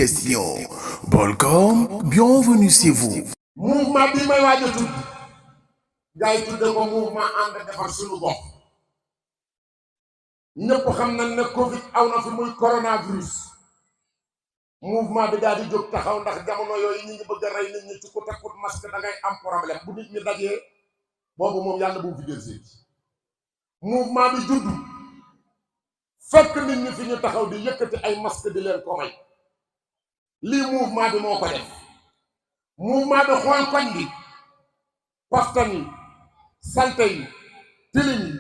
Question. Welcome, bienvenue chez vous. mouvement bi may waaj a tudd gars yi tudde ko mouvement ànd defar suñu gox ñëpp xam nañ ne Covid aw na fi muy coronavirus mouvement bi daal di jóg taxaw ndax jamono yooyu ñu ngi bëgg a rey nit ñi ci ku takkut masque da ngay am problème bu nit ñi dajee boobu moom yàlla bu mu fi jël si mouvement bi judd fekk nit ñi fi ñu taxaw di yëkkati ay masque di leen ko may lii mouvement bi moo ko def mouvement bi xool koñ bi paftan yi salte yi tilim yi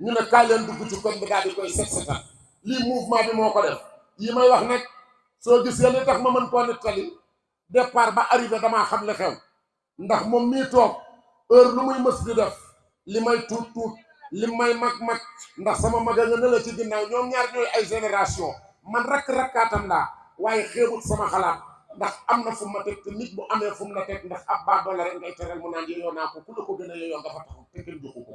ñu ne kaay leen dugg ci koñ bi daal di koy set setal lii mouvement bi moo ko def yi may wax nag soo gisee li tax ma mën koo nettali départ ba arrivé damaa xam li xew ndax moom mii toog heure lu muy mës di def li may tuut tuut li may mag ndax sama maga nga ne la ci ginnaaw ñoom ñaar ñooy ay génération man rakkaatam laa waaye xeebut sama xalaat ndax am na fu ma teg te nit bu amee fu mu la teg ndax ab baa doole rek ngay teral mu naan yeyoo naa ko ku la ko gën a yeyoo nga fa taxaw te kenn joxu ko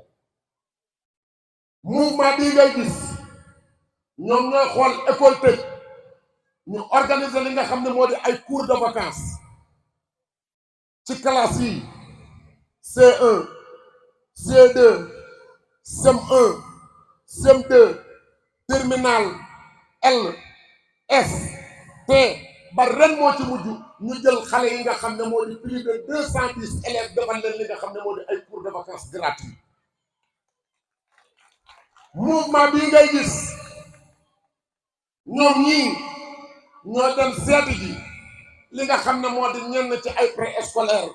mouvement bii ngay gis ñoom ñooy xool école tëj ñu organiser li nga xam ne moo di ay cours de vacances ci classe yi C1 C2 CM1 CM2 terminal L S T ba ren moo ci mujj ñu jël xale yi nga xam ne moo di plus de 210 élèves defal leen li nga xam ne moo di ay cours de vacances gratuits mouvement bii ngay gis ñoom ñii ñoo dem seeti ji li nga xam ne moo di ñenn ci ay préscolaire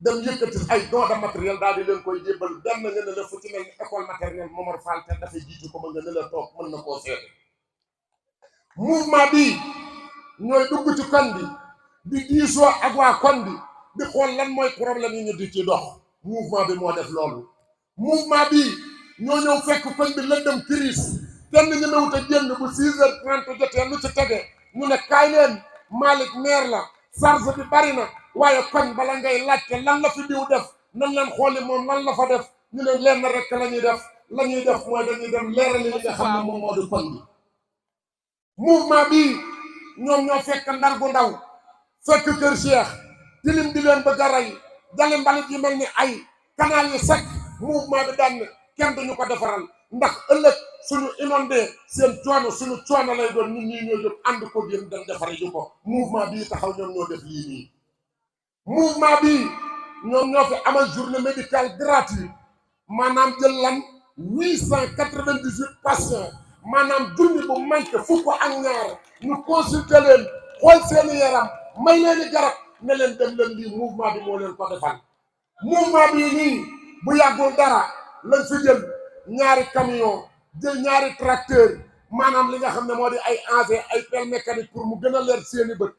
dem yëkkati ay don de matériel daal di leen koy jébbal benn nga ne la fu ci mel ni école maternelle Momar Fall te dafay jiitu ko ba nga ne la toog mën na koo seeti mouvement bii ñooy dugg ci koñ bi di diisoo ak waa koñ bi di xool lan mooy problème yi ñu di ci dox mouvement bi moo def loolu mouvement bii ñoo ñëw fekk koñ bi lëndëm crise kenn ñu newut a génn bu 6h30 jotee lu ci tege ñu ne kaay leen Malick maire la charge bi bari na waaye koñ bala ngay laajte lan la fi diw def nan leen xooli moom lan la fa def ñu ne leen rek la ñuy def mooy dañuy dem leerali li nga xam ne moom moo di koñ bi mouvement bii ñoom ñoo fekk ndar gu ndaw fekk kër Cheikh tilim di leen bëgg a rey jali mbalit yi mel ni ay canal yi sec mouvement bi daan kenn duñu ko defaral ndax ëllëg suñu inondé seen suñu coono lay doon ñun ñii ñoo jóg ànd ko yéen dem defare ju ko mouvement bii taxaw ñoom ñoo def lii nii mouvement bii ñoom ñoo fi amal journée médicale gratuite maanaam jël lan 898 patients maanaam junni bu manqué fukk ak ñaar ñu consulter leen xool seeni yaram may leeni garab ne leen dem leen lii mouvement bi moo leen ko defal mouvement bii nii bu yàggul dara lañ fi jël ñaari camion jël ñaari tracteur maanaam li nga xam ne moo di ay engins ay pelle mécanique pour mu gën a leer seeni bët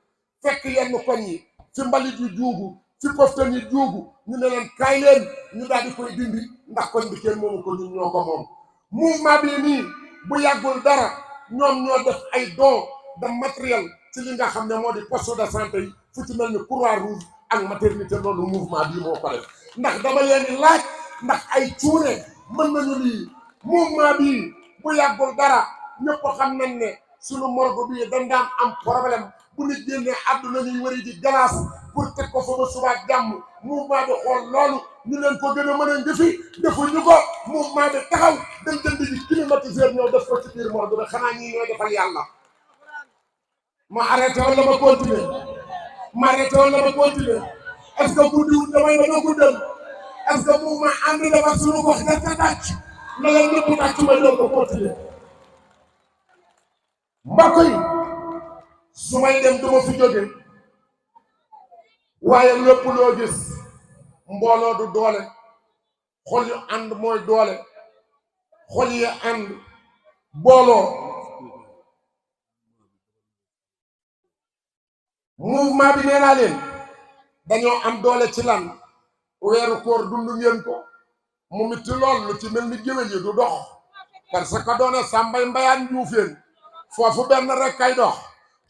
fekk yenn koñ yi fi mbalit yu juugu fi poftan yi juugu ñu ne leen kaay leen ñu daal di koy dindi ndax koñ bi kenn moomu ko ñun ñoo ko moom mouvement bii nii bu yàggul dara ñoom ñoo def ay don de matériel ci li nga xam ne moo di poste de santé yi fu ci mel ni Croix-Rouge ak maternité loolu mouvement bii moo ko def ndax dama leen di laaj ndax ay cuune mën nañu lii mouvement bii bu yàggul dara ñëpp xam nañ ne suñu morgue bii dañ daan am problème bu nit génnee àdduna ñuy wëri di glace pour teg ko fa ba suba ak jàmm mouvement bi xool loolu ñu leen ko gën a mën a njëfi defuñu ko mouvement bi taxaw dañ jënd ji climatiseur ñëw def ko ci biir morgue bi xanaa ñii ñoo defal yàlla ma arrêté wala ma continuer est-ce que guddiwul damay ba nga guddal est-ce que mouvement ànd defar suñu gox da ca tàcc na leen ñëpp tàcc ma doon ko continuer mbokk yi su may dem duma fi jóge waaye lépp loo gis mbooloo du doole xol yu ànd mooy doole xol yi ànd booloo mouvement bi nee naa leen dañoo am doole ci lan weeru koor dund ngeen ko mu mitti lool lu ci mel ni géwél yi du dox parce que doona sàmbay mbayaan njuufeen foofu benn rek kay dox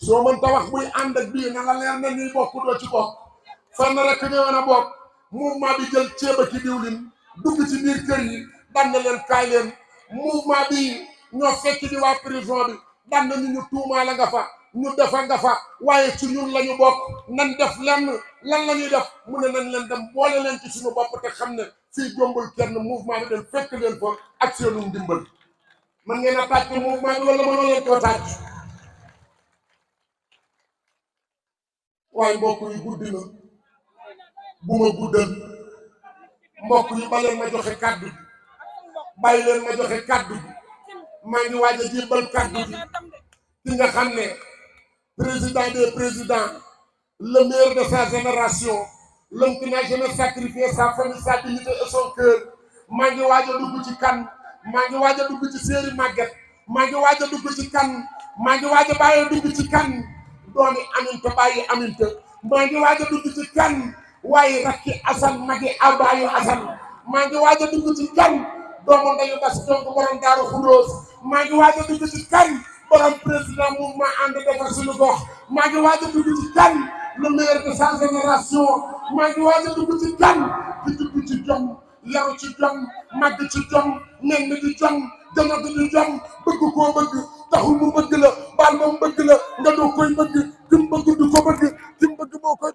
soo mënta wax buy ànd ak bii na la leer na ñuy bokk doo ci bokk fenn rek ñëwoon a bokk mouvement bi jël ceeba ki diwlin dugg ci biir kër yi dan na leen kaay leen mouvement bi ñoo fekk di waa prison bi dan na ñu tuumaa la nga fa ñu defa nga fa waaye ci ñun lañu bokk nan def lenn lan la ñuy def mu ne nañ leen dem boole leen ci suñu bopp te xam ne fii jombul kenn mouvement bi dem fekk leen fa ak seenu ndimbal man ngeen a tàcc mouvement bi wala mënoo leen koo tàcc waaye mbokk yi guddi na bu ma guddal mbokk yi ba leen ma joxe kàddu bi bàyyi leen ma joxe kàddu bi maa ngi waaj a jébbal kàddu bi ki nga xam ne président des présidents le meilleur de sa génération l'homme qui n'a jamais sacrifié sa famille sa dignité et son cœur maa ngi waaj a dugg ci kan maa ngi waaj a dugg ci séeri màgget maa ngi waaj a dugg ci kan maa ngi waaj a bàyyi dugg ci kan doomi Aminta bàyyi Aminta maa ngi waaj a dugg ci kan waaye rakki Asan magi abaayu Asan maa ngi waaj a dugg ci kan doomu ndeyu bas donc borom Daaru Xudoos maa ngi waaj a dugg ci kan borom président mouvement ànd defar suñu gox maa ngi waaj a dugg ci kan le meilleur de sa génération maa ngi waaj a dugg ci kan di dugg ci jom yaru ci jom màgg ci jom nen di jom jama di jom bëgg koo bëgg taxul mu bëgg la baal moom bëgg la nga doo koy bëgg kim bëgg du ko bëgg kim bëgg boo koy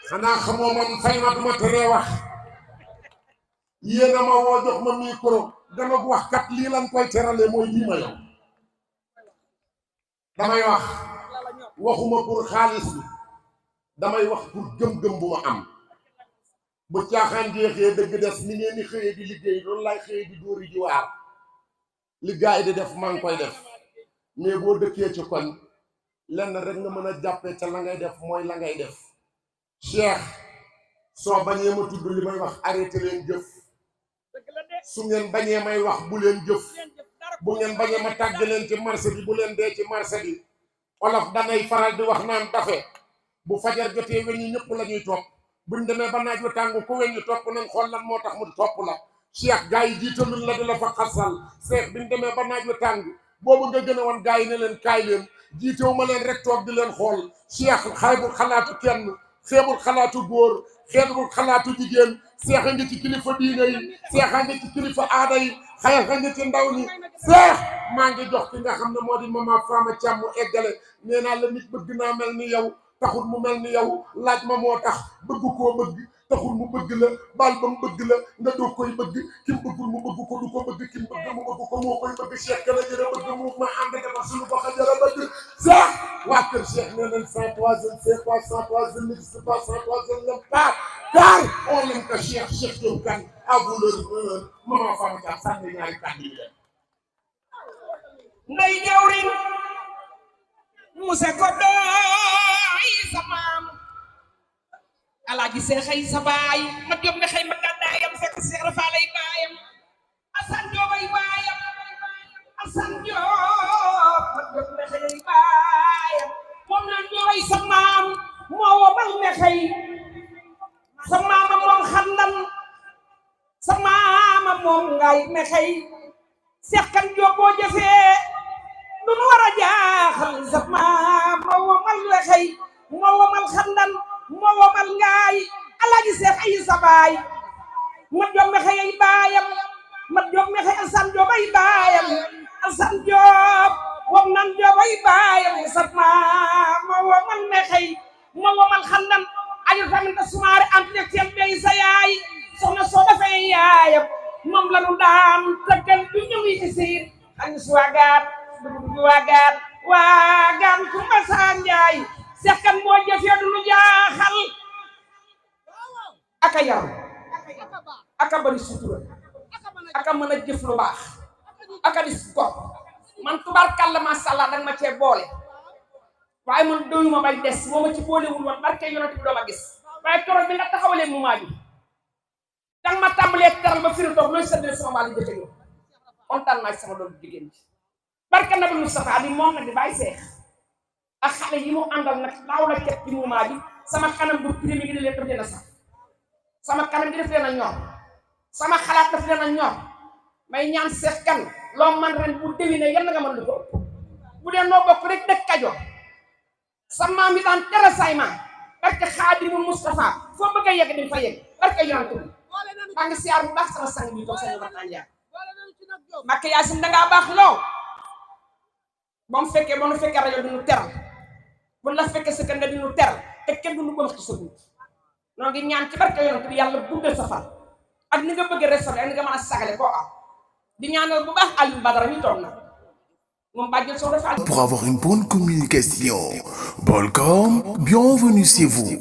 xanaa xamoo man fay ma duma teree wax yéen a ma woo jox ma micro dama wax kat lii lan koy terale mooy lii ma yow damay wax waxuma pour xaalis bi damay wax pour gëm-gëm bu ma am bu caaxaan jeexee dëgg des ni ngeen di xëyee di liggéey loolu laay xëyee di dóori ji waar li gars yi di def maa ngi koy def mais boo dëkkee ci koñ lenn rek nga mën a jàppee ca la ngay def mooy la ngay def Cheikh soo bañee ma tudd li may wax arrêté leen jëf su ngeen bañee may wax bu leen jëf bu ngeen bañee ma tàgg leen ci marché bi bu leen dee ci marché bi olof danay faral di wax naan dafe bu fajar jotee weñ ñi ñëpp la ñuy topp buñ demee ba naaj wa tàng ku weñ ñi topp nañ xool lan moo tax mu topp la Cheikh gars yi jiitalul la di la fa xasal Cheikh biñ demee ba naaj wa tàng boobu nga gën a woon gars yi ne leen kaay leen jiitewu ma leen rek toog di leen xool Cheikh xaybul xalaatu kenn xeebul xalaatu góor xeebul xalaatu jigéen Cheikh a ngi ci kilifa diine yi Cheikh a ngi ci kilifa aada yi Cheikh a ngi ci ndaw ñi Cheikh maa ngi jox ki nga xam ne moo di mama Fama Thiam mu eggale nee naa la nit bëgg naa mel ni yow taxul mu mel ni yow laaj ma moo tax bëgg koo bëgg taxul mu bëgg la baal ba mu bëgg la nga doo koy bëgg kim bëggul mu bëgg ko du ko bëgg kim bëgg mu bëgg ko moo koy bëgg Cheikh ka la jërë bëgg mouvement ànd defar suñu gox a jërë bëgg Cheikh waa kër Cheikh nee nañ 103 je ne sais pas 103 je n'existe pas 103 je n'aime pas car on aime que Cheikh Diop Kane à vous le maman Fama Thiam sànni ñaari kàddu yi leen nday jawrin muse ko doy sa maam alaaji seexay sa baay ma jóg ne xëy ma gàddaayam fekk Seex Rafaalay baayam Asan Joobay baayam Asan Joob ma jóg ne xëy baayam moom na ñooy sa maam moo wobal ne xëy sa maama moom xandan sa maama moom ngay ne xëy Seex Kan Joob boo jëfee lu nu war a jaaxal sa maama womal ne xëy moo womal xandan moo womal ngaay alaaji Seex ay sa baay ma jóg me xëy ay baayam ma jóg me xëy Asan Joob ay baayam Asan Joob wom nan Joob ay baayam sa maama womal me xëy moo womal xandan ayu tamit a sumaare intellectuel bay sa yaay soxna soo dafay yaayam moom la nu daan tëggal du ñëw yi ci siir xañ su waagaat waagaan ku ma saa njaay Seex Kan moo jëfee du nu jaaxal aka yaru aka bari sutura aka mën a jëf lu baax aka dis gox man tubaarkàlla masha Allah danga ma cee boole waaye man doyuma bay des moo ma ci boolewul woon barke yonent bi dooma gis waaye keroog bi nga taxawalee mu maa ji danga ma tàmbalee teral ba firi toog looy seddale sama wàllu jëkkër yow kontaan naa sama doom jigéen ji barke Nabi Mustafa bi moom nag di bàyyi Seex ak xale yi mu àndal nag daaw la cet ci muumaa bi sama kanam du primi gi di leen def leen a sax sama kanam gi def leen a ñor sama xalaat daf leen a ñor may ñaan Seex Kan loo man ren bu déwénee yal na nga mën lu ko ëpp bu dee noo bokk rek dëkk Kajoor sa maam yi daan tere say maam barke Xaadimul Mustafa foo bëgg a yegg di fa yegg barke yonent bi maa ngi siyaar bu baax sama sang bi toog sañu waxtaan yaa Màkke Yaasin dangaa baax loo ba mu fekkee ba nu fekkee rajo du nu teral bu la fekkee sa kër nga di nu teral te kenn du nu ko wax ci sa bunt noo ngi ñaan ci barke yonent bi yàlla guddal sa fan ak ni nga bëgg restauré ak ni nga mën a sagale koo am di ñaanal bu baax Aliou Badara mi toog na moom bàjjël soo defal Pour avoir une bonne communication, Bolcom, bienvenue chez vous.